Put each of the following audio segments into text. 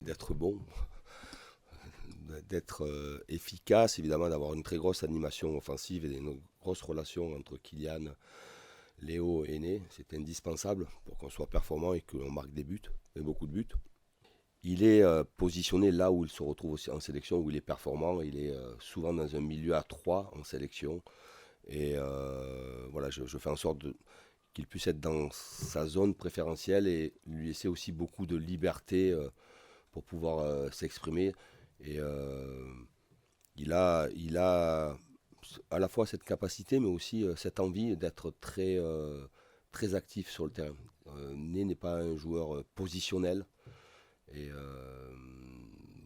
d'être bon, d'être efficace, évidemment, d'avoir une très grosse animation offensive et une grosse relation entre Kylian, Léo et Né. C'est indispensable pour qu'on soit performant et que l'on marque des buts, et beaucoup de buts. Il est positionné là où il se retrouve aussi en sélection, où il est performant. Il est souvent dans un milieu à 3 en sélection. Et voilà, je fais en sorte qu'il puisse être dans sa zone préférentielle et lui laisser aussi beaucoup de liberté pour pouvoir s'exprimer. Et il a à la fois cette capacité, mais aussi cette envie d'être très actif sur le terrain. Né n'est pas un joueur positionnel et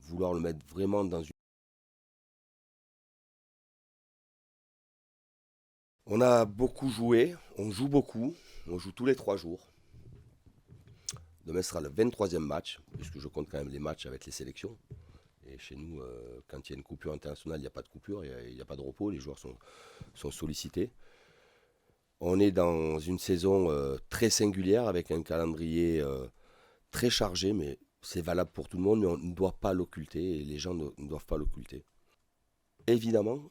vouloir le mettre vraiment dans une... On a beaucoup joué, on joue beaucoup, on joue tous les 3 jours. Demain sera le 23e match, puisque je compte quand même les matchs avec les sélections. Et chez nous, quand il y a une coupure internationale, il n'y a pas de coupure, il n'y a pas de repos, les joueurs sont sollicités. On est dans une saison très singulière, avec un calendrier très chargé, mais c'est valable pour tout le monde, mais on ne doit pas l'occulter, et les gens ne doivent pas l'occulter. Évidemment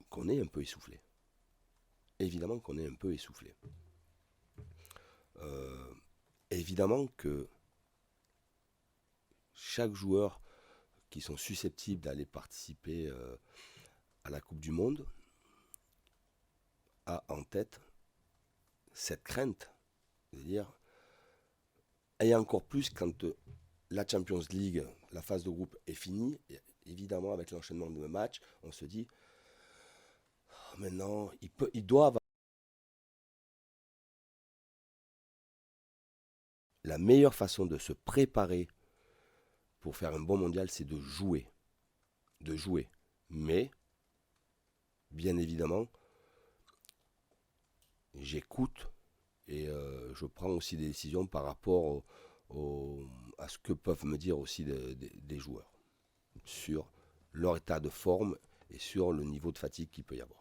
qu'on est un peu essoufflé. Évidemment qu'on est un peu essoufflé. Euh, évidemment que chaque joueur qui sont susceptibles d'aller participer à la Coupe du Monde a en tête cette crainte, c'est-à-dire, et encore plus quand la Champions League, la phase de groupe est finie, et évidemment avec l'enchaînement de matchs, on se dit, oh, maintenant, ils doivent... La meilleure façon de se préparer pour faire un bon mondial, c'est de jouer. De jouer. Mais, bien évidemment, j'écoute et je prends aussi des décisions par rapport à ce que peuvent me dire aussi des joueurs sur leur état de forme et sur le niveau de fatigue qu'il peut y avoir.